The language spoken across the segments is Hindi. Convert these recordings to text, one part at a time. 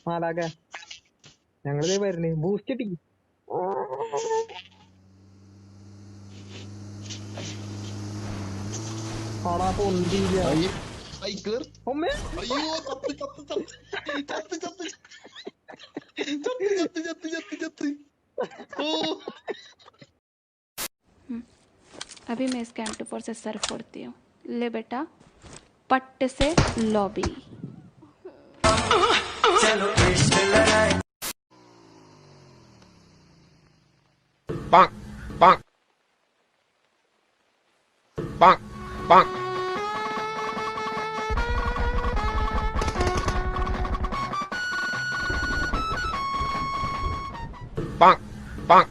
മാലാക ഞങ്ങളിതേ വരുന്നേ ബൂസ്റ്റ് ടീ ആടാ പൊന്തിയില്ല ഒമ്മേ അയ്യോ ചത്ത്. ഓ अभी मैं इसके M24 से सर फोड़ती हूँ। ले बेटा पट्ट से लॉबी। चलो इश्क लड़ाई। Bonk, bonk, bonk, bonk. Bonk, bonk.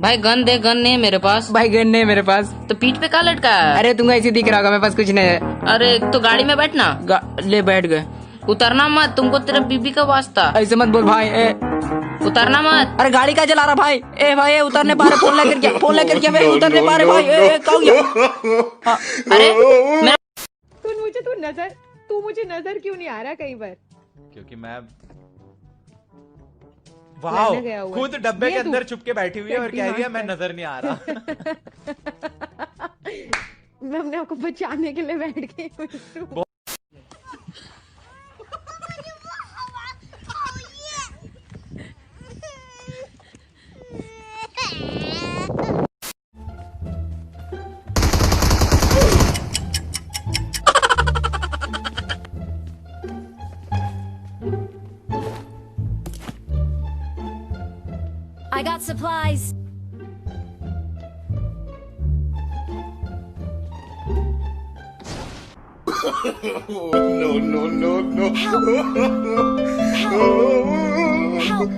भाई गन दे। गन नहीं है मेरे पास। भाई गन नहीं है मेरे पास। तो पीठ पे का लटका है? अरे तुमको ऐसे दिख रहा होगा, मेरे पास कुछ नहीं है। अरे तो गाड़ी में बैठना। ले बैठ गए। उतरना मत, तुमको तेरे बीबी का वास्ता। ऐसे मत बोल भाई। उतरना मत। अरे गाड़ी का चला रहा भाई। ए भाई उतरने पा रहे, फोन लेकर क्या भाई उतरने पा रहे भाई। कहाँ गया? अरे तू मुझे नजर क्यों नहीं आ रहा कहीं पर? क्योंकि मैं वाह खुद डब्बे के अंदर छुप के बैठी हुई है और कह रही है मैं नजर नहीं आ रहा। मैं अपने आपको बचाने के लिए बैठ गई हूँ। I got supplies. No. Help! Help!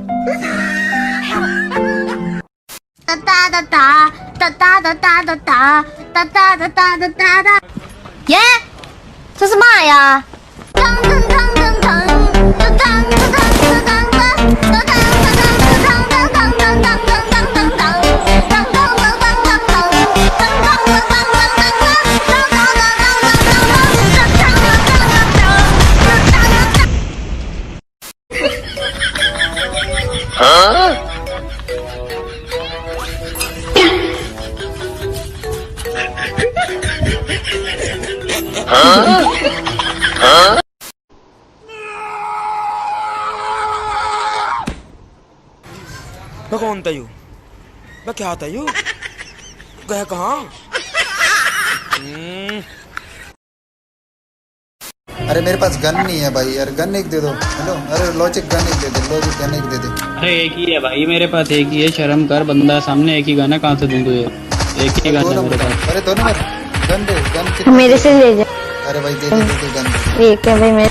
Da da da da da da da da da da da da da da da da da。耶，这是嘛呀？噔噔噔噔噔，噔噔噔噔噔噔噔噔。मैं कौन था यू? मैं क्या था यू? गया कहाँ? अरे मेरे पास गन नहीं है भाई यार, गन एक दे दो। हेलो, अरे लॉजिक गन एक दे दे, लॉजिक गन एक दे दे। अरे एक ही है भाई मेरे पास, एक ही है। शर्म कर, बंदा सामने एक ही गन है, कहाँ से दूं तुझे? एक ही गन है मेरे पास। अरे दोनों में गन दे, गन मेरे से ले जा। अरे भाई दे दे गन। ठीक है भाई। मैं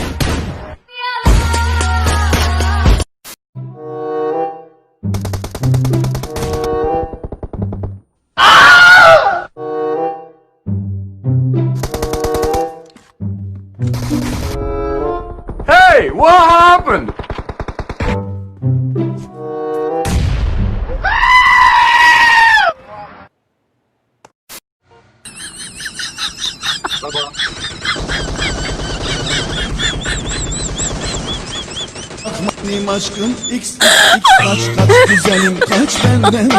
Hey, what happened? Benim aşkım X kaç güzelim kaç benden.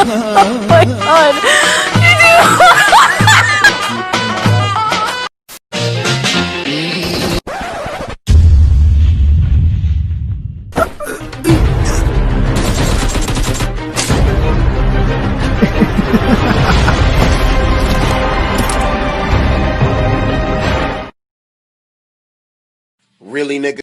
Really, nigga?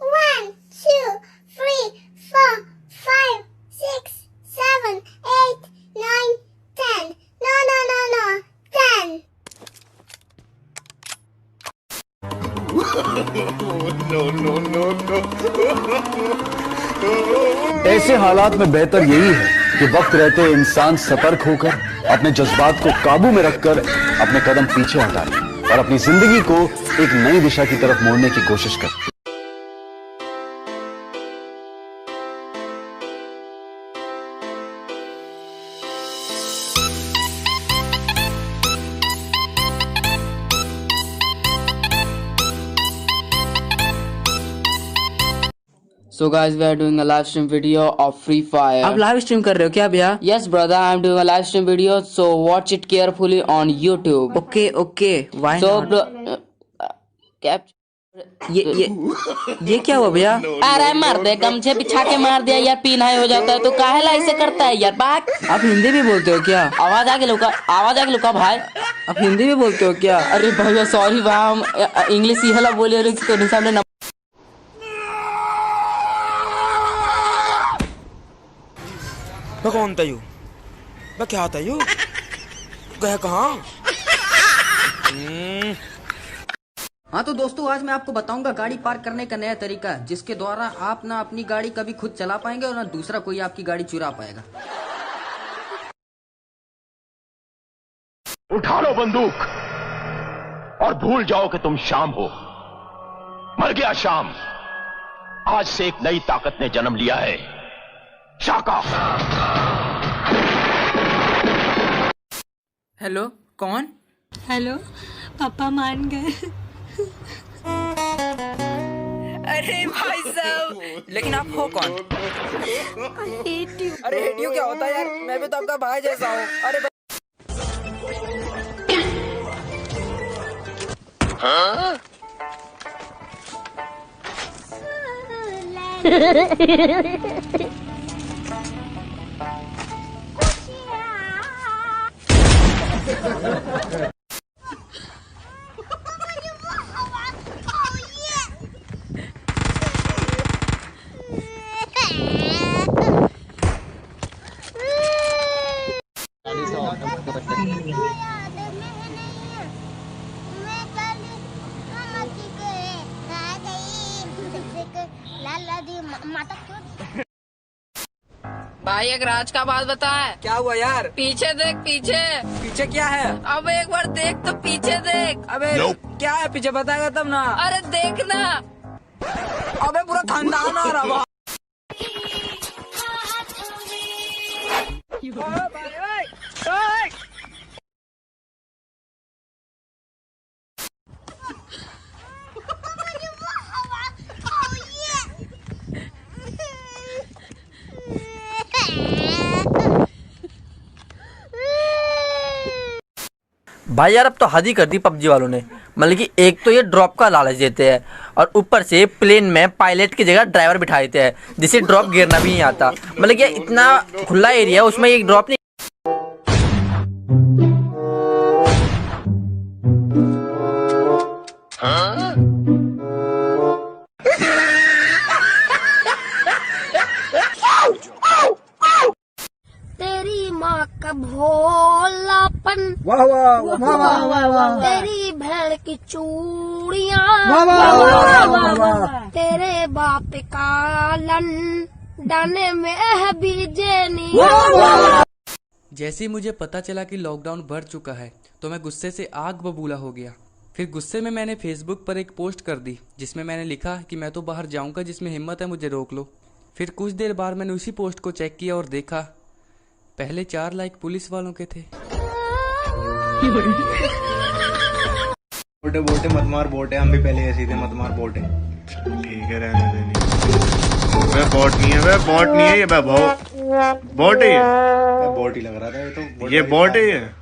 1 2 3 4 5 6 7 8 9 10 no 10 No. ऐसे हालात में बेहतर यही है कि वक्त रहते इंसान सतर्क होकर अपने जज्बात को काबू में रखकर अपने कदम पीछे हटा ले और अपनी जिंदगी को एक नई दिशा की तरफ मोड़ने की कोशिश करे। So guys, we are doing a live stream video of Free Fire. आप live stream कर रहे हो क्या भैया? Yes brother, I am doing a live stream video, so watch it carefully on YouTube. Okay. Why not? क्या? ये क्या हुआ भैया? अरे मार दे, गमछे बिछा के मार दिया यार, पीना हो जाता है तो काहेला ऐसे करता है यार। बात आप हिंदी भी बोलते हो क्या? आवाज आके लुका भाई। आप हिंदी भी बोलते हो क्या? अरे भैया सॉरी भाई, हम इंग्लिश ही हला बोले रहे तो सामने। मैं कौन था यू? मैं क्या था यू? गया कहाँ? हाँ तो दोस्तों, आज मैं आपको बताऊंगा गाड़ी पार्क करने का नया तरीका, जिसके द्वारा आप ना अपनी गाड़ी कभी खुद चला पाएंगे और ना दूसरा कोई आपकी गाड़ी चुरा पाएगा। उठा लो बंदूक और भूल जाओ कि तुम शाम हो। मर गया शाम। आज से एक नई ताकत ने जन्म लिया है, शाका। हेलो, कौन? हेलो, पापा मान गए। अरे भाई साहब, लेकिन आप हो कौन? अरे हेट यू क्या होता है यार? मैं भी तो आपका भाई जैसा हूँ। अरे हाँ? भाई एक राज का बात बता है। क्या हुआ यार? पीछे देख, पीछे। पीछे क्या है? अब एक बार देख तो पीछे देख। अबे क्या है पीछे, बताएगा तब ना। अरे देखना। अबे पूरा खानदान आ रहा। भाई यार अब तो हद ही कर दी पबजी वालों ने। मतलब कि एक तो ये ड्रॉप का लालच देते हैं और ऊपर से प्लेन में पायलट की जगह ड्राइवर बिठा देते हैं, जिससे ड्रॉप गिरना भी नहीं आता। मतलब कि इतना खुला एरिया, उसमें एक ड्रॉप नहीं। तेरी माँ का भोलापन, वाह वाह वाह वाह वाह, तेरी बहन की चूड़ियाँ, वाह वाह वाह वाह, तेरे बाप का लंदन में है बीजेनी। जैसे ही मुझे पता चला कि लॉकडाउन बढ़ चुका है तो मैं गुस्से से आग बबूला हो गया। फिर गुस्से में मैंने फेसबुक पर एक पोस्ट कर दी जिसमें मैंने लिखा कि मैं तो बाहर जाऊंगा, जिसमें हिम्मत है मुझे रोक लो। फिर कुछ देर बाद मैंने उसी पोस्ट को चेक किया और देखा पहले 4 लाइक पुलिस वालों के थे। बोटे बोटे मत मार बोटे, हम भी पहले ऐसे थे, मत मार बोटे। ठीक है, रहने देनी। वह बॉट नहीं है, वह बॉट नहीं है, ये बोट है, ये बॉट ही लग रहा था। ये तो ये बॉट है।